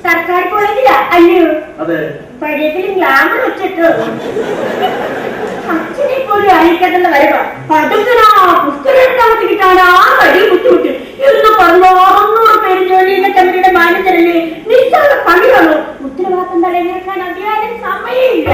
സർക്കാർ കോളേജിലാ? അയ്യോ, പഴയതിലും ഗ്ലാമർ വെച്ചിട്ട് അച്ഛനെ പോലും അയക്കാതുള്ള വരവാ. പടുക്കനാ പുസ്തകം താമസിക്കിട്ടാണ് ആ വഴി ബുദ്ധിമുട്ട് എന്ന് പറഞ്ഞു. 600 പേര് ജോലിയുടെ കമ്പനിയുടെ മാനേജരല്ലേ, നിശ്ചല പണിയാണോ? ഉത്തരവാദിത്തം തടഞ്ഞെടുക്കാൻ അധികാരം സമയമില്ല.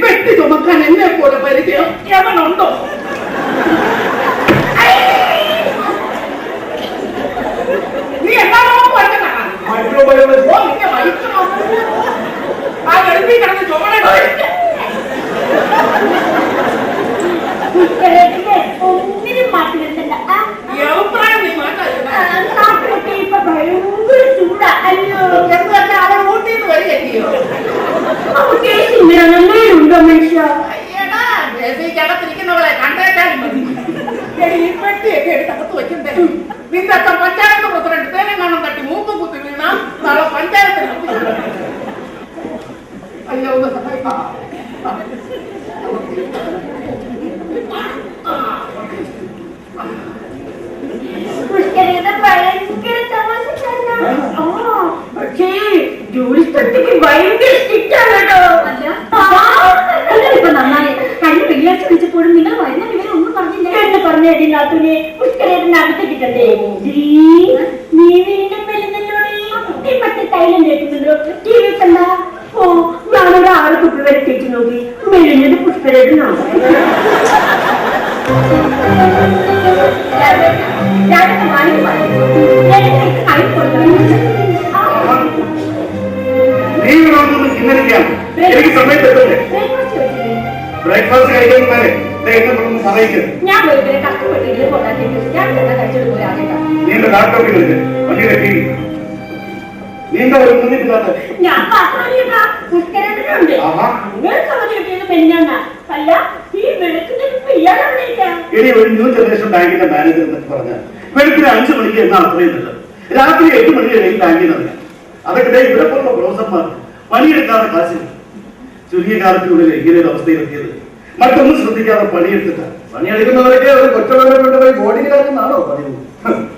പെട്ടി ചുമക്കാൻ എന്നെ പോലെ പരിചയം എവനുണ്ടോ? നീ എന്താണോ ആ ഗൾഫിൽ കിടന്ന് ചുമടോ ഒന്നിനും മാറ്റി വരുന്നില്ല. അഭിപ്രായം നീ മാറ്റാ ഇപ്പൊ ഭയങ്കര ചൂടാ. അയ്യോ, അവൻ ഊട്ടിന്ന് വരികയോ ഉണ്ടോ മനുഷ്യ? ത്തിരിക്കുന്നവളെ കണ്ടേക്കാനും മതി. ഈ പെട്ടിയൊക്കെ എടുത്തകത്ത് വെക്കണ്ടേ? നിന്റെ അച്ഛൻ പഞ്ചായത്ത് പ്രസിഡന്റ് തേനെങ്ങാനും തട്ടി മൂക്കും കുത്തി വീണ നാളെ പഞ്ചായത്തിന് അയ്യോ ഒന്ന് സഹായിക്കാം. ഭയങ്കര തമാശക്കാരനാണ്. പക്ഷേ ജോലി സ്ഥലത്തേക്ക് ഭയങ്കര സ്ട്രിക്റ്റ് ആണ് കേട്ടോ. ഇപ്പൊ നന്നായി. കഴിഞ്ഞ വെള്ളിയാഴ്ച വിളിച്ചപ്പോഴും നിങ്ങൾ വരുന്ന വിവരം ഒന്നും പറഞ്ഞില്ല എന്ന് പറഞ്ഞതിനകത്തുനെ പുഷ്കരത്തിനകത്ത് കിട്ടണ്ടേ? നീ വീണ്ടും വരുന്നല്ലോടെ മറ്റേ തൈലം കേൾക്കുന്നുണ്ടോ? ടി വി കണ്ട? ഓ, ഞാനൊരു 6 കുപ്പി വരെ കേട്ടു നോക്കി. മെലിഞ്ഞത് പുഷ്കരത്തിനാണ്. എനിക്ക് സമയത്ത് ബ്രേക്ക്ഫാസ്റ്റ് കഴിക്കാൻ ഞാൻ കഷ്ടപ്പെട്ടിട്ട് കഴിച്ചോട്ട് പോയി. നീന്റെ ലാപ്ടോപ്പിൽ വണ്ടിയുടെ ടി വി നീണ്ട ഒരു മുന്നിട്ടില്ലാത്ത ഞാൻ പുഷ്കരത്തിനുണ്ട്. അല്ല, ഈ വെളുക്കുന്ന ഇനി ഒരു ന്യൂ ജനറേഷൻ ബാങ്കിന്റെ മാനേജർ എന്നൊക്കെ പറഞ്ഞാൽ വെളുപ്പിന് 5 മണിക്ക് എന്നാണ് അത്രയും നല്ലത്. രാത്രി 8 മണി വരെയും ബാങ്കിൽ നടക്കാം. അതൊക്കെ ഇവിടെ പോലുള്ള ബ്രോസർമാർക്ക് പണിയെടുക്കാതെ കാശില്ല. ചുരുങ്ങിയ കാലത്തിനുള്ളിൽ ഇങ്ങനെ ഒരു അവസ്ഥയിലെത്തിയത് മറ്റൊന്നും ശ്രദ്ധിക്കാതെ പണിയെടുത്തിട്ട് പണിയെടുക്കുന്നവരൊക്കെ ഒരു കൊച്ചുള്ളവരെ ബോഡിയിൽ കാട്ടുന്നതാണോ പണിയുന്നത്?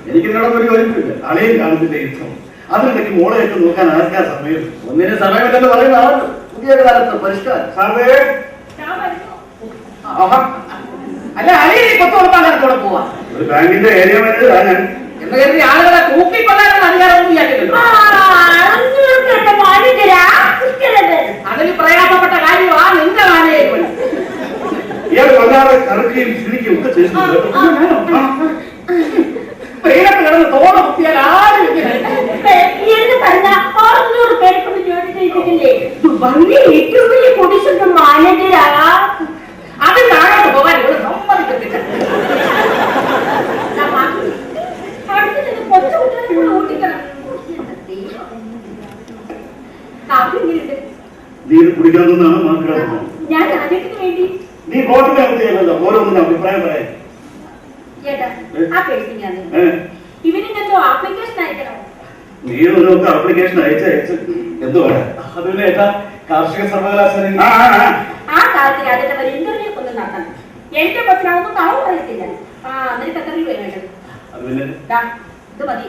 എനിക്ക് നിന്നോടൊന്നും ഒരു യോജിപ്പില്ല. അളയും കാണുന്നില്ല യുദ്ധം. അതിനിടയ്ക്ക് മോളെയൊക്കെ നോക്കാൻ ആർക്കാ സമയം? ഒന്നിനും സമയമില്ലെന്ന് പറയുന്നതാണ് പുതിയ കാലത്ത് പരിഷ്കാരം. അല്ല, അലി കൊത്തു കൊടുക്കാൻ കാലത്തോടെ പോവാ. ഒരു ബാങ്കിന്റെ ഏരിയ മാനേജർ ഞാൻ എന്ന് കരുതി ആളുകളെ തൂക്കിക്കൊള്ളാനുള്ള അധികാരമൊന്നും ഇല്ലാട്ടില്ലല്ലോ. അതിൽ പ്രയാസപ്പെട്ട കാര്യമാ നിന്റെ മാനേജ്. ഇയാൾ വല്ലാതെ കറക്കുകയും ക്ഷണിക്കുകയും ഒക്കെ ചെയ്യുന്നുണ്ട്. വെയിലത്ത് കിടന്ന് തോണ കുത്തിയാൽ ആരും ഏറ്റവും വലിയ പൊടിശുദ്ധ മാനേജരാ. അത് താഴോട്ട് പോകാൻ ഇവിടെ സമ്മതിക്കത്തില്ല. നീ കുടിക്കാവുന്നതാണ് മനസ്സിലാക്കുന്നത്. ഞാൻ ആദ്യത്തിന് വേണ്ടി നീ വോട്ടിനകത്ത് ഓരോന്നിനും അഭിപ്രായം പറയാൻ ഇവനെന്തോ ആപ്ലിക്കേഷൻ അയക്കണം. നീ ഓരോക്കെ ആപ്ലിക്കേഷൻ അയച്ച് എന്തുവാണ് അത് പിന്നെ ഏട്ടാ കാർഷിക സർവകലാശാല ആ കാലത്ത് രാജ്യത്തെ ഒരു ഇന്റർവ്യൂ ഒന്നും നടത്തണം. എന്റെ പത്രമൊന്നും താവ് പറയത്തില്ല. എന്നിട്ട് എത്ര രൂപ വേണ്ടത്? അത് പിന്നെ ഇത് മതി.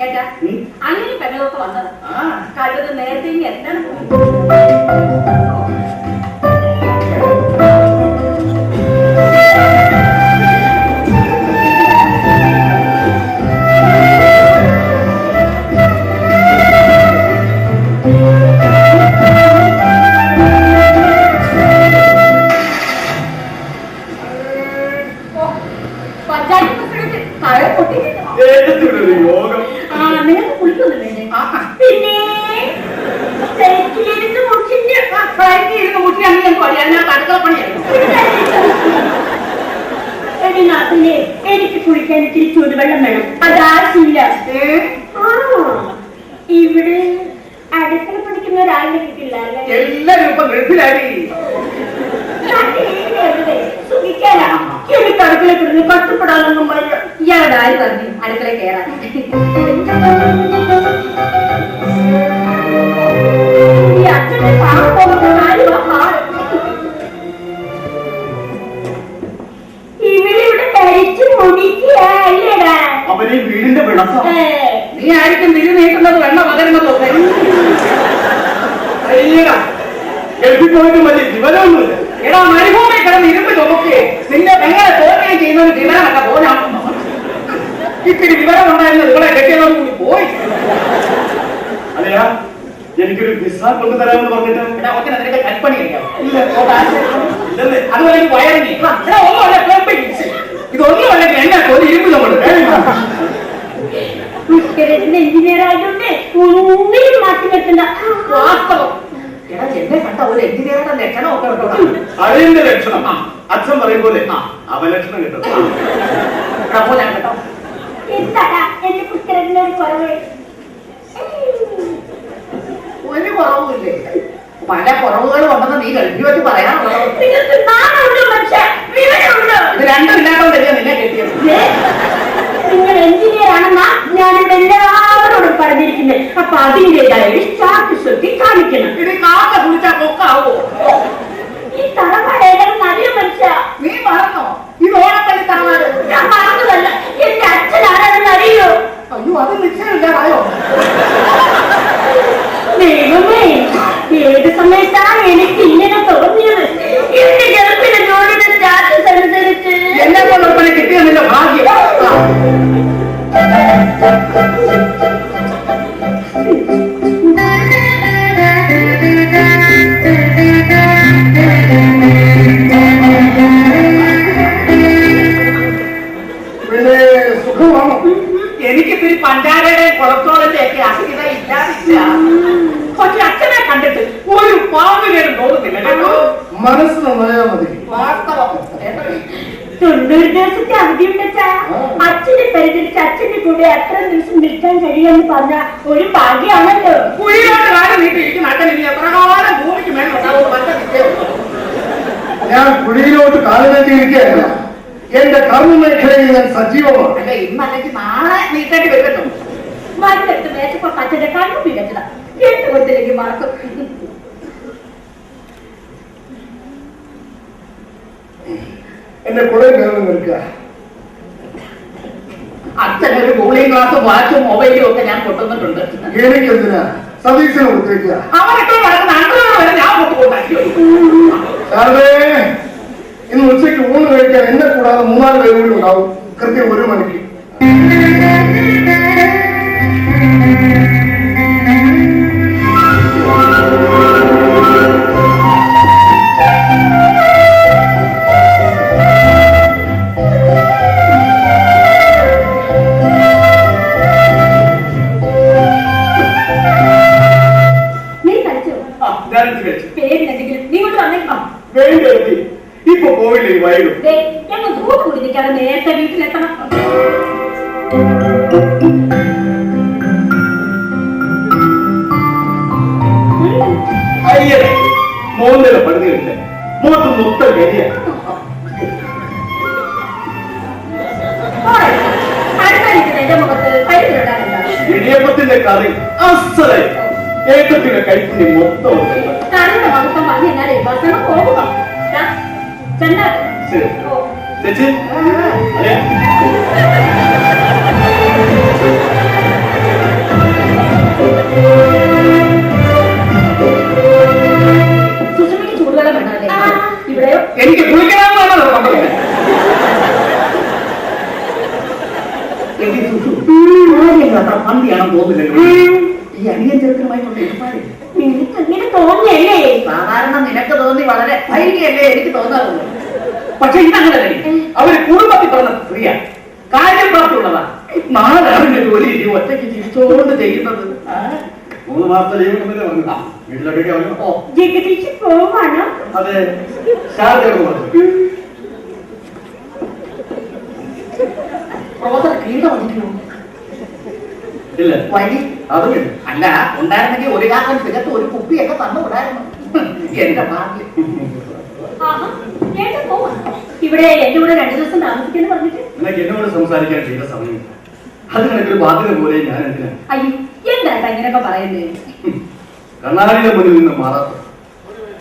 ഏട്ടാ, അങ്ങനെ പെണ്ണൊക്കെ വന്നത് കഴിവത് നേരത്തെ എന്താണ് പറഞ്ഞു അടുക്കള കയറാൻ. ഈ അച്ഛന്റെ പാവം പോകുന്ന കാര്യമാ പാട്. ഇവിടെ കഴിച്ചു മുടിക്കുകയല്ലേടാ അവന് വീടിന്റെ വിളക്കം. നീ ആയിരിക്കും തിരി നീട്ടുന്നത് വെണ്ണ പകരുന്നതോ? എത്തിപ്പോയിട്ട് വലിയ വിവരമൊന്നുമില്ല. എടാ മരുഭൂമി കിടന്ന് ഇരുമ്പ് ചുമക്കുകയെ നിന്റെ പെങ്ങളെ തോന്നുകയും ചെയ്യുന്നൊരു വിവരമല്ല പോലാണെന്നോ. ഇത്തിരി വിവരം ഉണ്ടായിരുന്നത് ഇവിടെ കെട്ടിയതോട് കൂടി പോയി. അല്ലയാ, എനിക്കൊരു വിസ കൊണ്ടുതരാമെന്ന് പറഞ്ഞിട്ട് എടാ ഒറ്റ നിനക്ക് കൽപ്പണി കഴിക്കാം. ഇല്ലല്ലേ? അതുപോലെ വയറിങ് ഒന്നുമല്ല പ്ലംബിംഗ്. ഇതൊന്നുമല്ലെങ്കിൽ എന്നെ തോന്നി ഇരുമ്പ് ചുമട്. എഞ്ചിനീയർ ആയതുകൊണ്ട് ഒന്നിനും മാറ്റി വെക്കുന്ന വാസ്തവം. എടാ എന്നെ കണ്ട ഒരു എഞ്ചിനീയറുടെ ലക്ഷണം ഒക്കെ കേട്ടോ. അതിന്റെ ലക്ഷണം അച്ഛൻ പറയും പോലെ അവലക്ഷണം കിട്ടും. ഞാൻ കേട്ടോ എന്താടാ എന്റെ പുസ്തകത്തിന്റെ ഒരു കുറവ്? ഒരു കുറവുമില്ലേ? പല കുറവുകളും ഉണ്ടെന്ന് നീ കഴിഞ്ഞു വെച്ച് പറയാനുള്ളത്. നിങ്ങൾക്ക് നാണമുണ്ടോ മനുഷ്യ? വിവരമുണ്ടോ? ഇത് രണ്ടും ഇല്ലാത്തോണ്ടല്ലേ നിന്നെ കെട്ടിയത്. നിങ്ങൾ എഞ്ചിനീയർ ആണെന്നാ ഞാനിവിടെ എല്ലാവരോടും പറഞ്ഞിരിക്കുന്നത്. അപ്പൊ അതിൻ്റെതായ സ്റ്റാറ്റസ് ഒക്കെ കാണിക്കണം. ഇത് കാക്ക കുളിച്ചാ പൊക്കാവോ? ഈ തറവാടേതാണ് നല്ല മനുഷ്യ. നീ മറന്നോ? ഇത് ഓണപ്പള്ളി തറവാട്. ഞാൻ മറന്നതല്ല, എന്റെ അച്ഛനാണെന്ന് അറിയോ? അയ്യോ അത് നിശ്ചയമില്ലാതായോ? ദൈവമേ, ഏത് സമയത്താണ് എനിക്ക് ഇങ്ങനെ തോന്നിയത്? എന്റെ ഗൾഫിലെ ജോലിയുടെ സ്റ്റാറ്റസ് അനുസരിച്ച് എന്നെ കൊണ്ടൊപ്പനെ കിട്ടിയെന്നില്ല ഭാഗ്യം. പിന്നെ സുഖമാണോ? എനിക്കിത്തിരി പഞ്ചാരയുടെ കൊളസ്ട്രോളിന്റെ ഒക്കെ അസ്ഥിത ഇല്ലാതില്ല. പക്ഷെ അച്ഛനെ കണ്ടിട്ട് ഒരു പാമ്പുകേടും തോന്നുന്നില്ല കേട്ടോ. മനസ്സ് നന്നായാ മതി. വാസ്തവം. 90 ദിവസത്തെ അവധി ഉണ്ടച്ചാ. അച്ഛനെ പരിചരിച്ച് അച്ഛന്റെ കൂടെ അത്ര ദിവസം നിൽക്കാൻ കഴിയുമെന്ന് പറഞ്ഞ ഒരു ഭാഗ്യമാണല്ലോ. കുഴിയോട്ട് കാലം നീട്ടിയിരിക്കുന്ന അച്ഛൻ ഇനി എത്ര കാലം ഭൂമിക്ക് മേലുണ്ടാവും? മറ്റേ നിശ്ചയമുള്ളൂ. ഞാൻ കുഴിയിലോട്ട് കാലുനീട്ടിയിരിക്കുകയല്ല, എന്റെ കർമ്മമേഖലയിൽ ഞാൻ സജീവമാണ്. അല്ല ഇന്നല്ലെങ്കിൽ നാളെ നീട്ടേണ്ടി വരുമല്ലോ. മരുന്നെടുത്ത് മേശപ്പോ അച്ഛന്റെ കണ്ണു പിഴച്ചതാ. കേട്ടു കൊടുത്തില്ലെങ്കിൽ മറക്കും. എന്റെ കുറെ നേരം നിൽക്കുക. അച്ഛനൊരു കൂളിംഗ് ഗ്ലാസും വാച്ചും മൊബൈലും ഒക്കെ ഞാൻ കൊണ്ടുവന്നിട്ടുണ്ട്. എനിക്ക് എന്തിനാ സതീശനെ കൊടുത്തേക്കുക? അവരൊക്കെ നടക്കുന്ന അണ്ടറോട് വരെ ഞാൻ കൊണ്ടുപോകും. സാറേ, ഇന്ന് ഉച്ചയ്ക്ക് ഊണ് കഴിക്കാൻ എന്നെ കൂടാതെ 3-4 പേര് കൂടി ഉണ്ടാവും. കൃത്യം 1 മണിക്ക്. നീ കളിച്ചോ? പേരിനെന്തെങ്കിലും നീ കൊണ്ട് വന്നേക്കാം. ഇപ്പൊ പോയില്ലേ വൈകും? ഞങ്ങൾ കൂടെ കൂടി നിൽക്കാതെ നേരത്തെ വീട്ടിലെത്തണം. അയ്യേ, മോന്തല പടുതിയില്ല, മുഖത്ത് മൊത്തം ഗതിയാണ്. അടുത്ത എന്റെ മുഖത്ത് പരിചയമുണ്ടാകുന്നുണ്ടോ? ഇടിയപ്പത്തിന്റെ കറി അസലായി, ഏക്കത്തിന്റെ കഴിക്കുന്ന മൊത്തം കറിയുടെ വകുപ്പം പറഞ്ഞു കഴിഞ്ഞാലേ ഭക്ഷണം പോകുക. ചെണ്ട ശരി. ചേച്ചി സുഷമയ്ക്ക് ചൂടുവെള്ളം വേണമല്ലേ? ഇവിടെയോ? എനിക്ക് കുളിക്കണമെന്നാണ് പറഞ്ഞത്. മന്തിയാണെന്ന് തോന്നില്ലല്ലോ. ഈ അനിയൻ ചെറുക്കനുമായിട്ടുള്ള ഏർപ്പാട് നിനക്ക് അങ്ങനെ തോന്നിയല്ലേ? സാധാരണ നിനക്ക് തോന്നി വളരെ ഭയങ്കരല്ലേ എനിക്ക് തോന്നാറുള്ളൂ. പക്ഷെ ഇതങ്ങനെ അവര് കുടുംബത്തിൽ പറഞ്ഞ സ്ത്രീയാ, കാര്യം പ്രാപ്തിയുള്ളതാ. നാളെ ജോലി ഇനി ഒറ്റയ്ക്ക് ചിരിച്ചോണ്ട് ചെയ്യുന്നത്. 3 മാസത്തെ ലീവ് ഉണ്ടെന്നല്ലേ പറഞ്ഞതാ. വീട്ടിലൊക്കെ ഓ ജഗദീഷ് പോവാണോ? അതെ, ശാരദ പ്രൊഫസർ കീടം വന്നിരിക്കുന്നു. ഇല്ല, വഴി അതുമില്ല. അല്ല ഉണ്ടായിരുന്നെങ്കിൽ ഒരു കാലം തികത്ത് ഒരു കുപ്പിയൊക്കെ തന്നുകൂടായിരുന്നു. എന്റെ ഭാഗ്യം. ആഹാ, കേട്ടോ പോവാ. ഇവിടെ എന്റെ കൂടെ 2 ദിവസം താമസിക്കുന്നു പറഞ്ഞിട്ട് എന്നൊക്കെ എന്നോട് സംസാരിക്കാൻ ചെയ്ത സമയം അതിനൊരു ബാധ്യത പോലെ ഞാൻ എന്തിനാ അയ്യോ എന്താ ഇങ്ങനെയൊക്കെ പറയുന്നത്? കണ്ണാടിയുടെ മുന്നിൽ നിന്ന് മാറാത്ത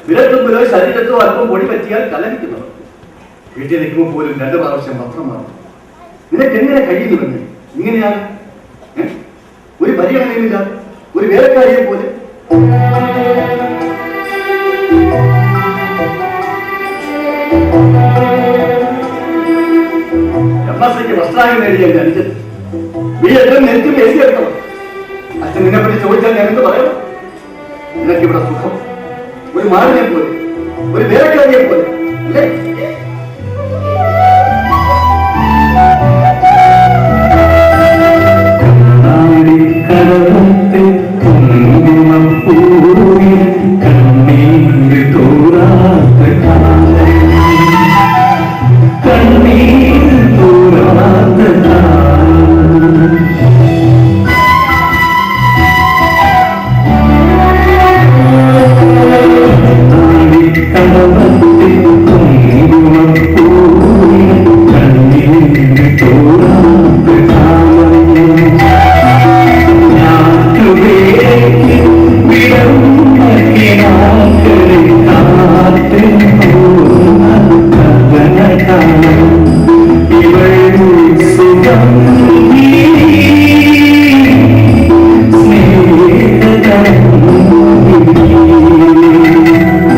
വിരത്തുമ്പിലോ ശരീരത്തോ അല്പം പൊടി പറ്റിയാൽ കലനിക്കുന്നത്. വീട്ടിൽ നിൽക്കുമ്പോൾ പോലും 2 പ്രാവശ്യം പത്രം മാറും. നിനക്ക് എങ്ങനെ കഴിയുന്നുവെന്ന് ഇങ്ങനെയാണ്? ഒരു പരിഗണനയില്ല, ഒരു വേലക്കാരിയെ പോലെ. എംഎസ്സിക്ക് വസ്ത്രാംഗം നേടിയ എന്റെ അനുജൻ വീട്ടിൽ നെൽക്കും എഴുതിയെടുക്കണം. അച്ഛൻ നിന്നെ പറ്റി ചോദിച്ചാൽ ഞാൻ എന്ത് പറയണം? നിനക്കിവിടെ സുഖം, ഒരു മാറിനെ പോലെ, ഒരു വേലക്കാരി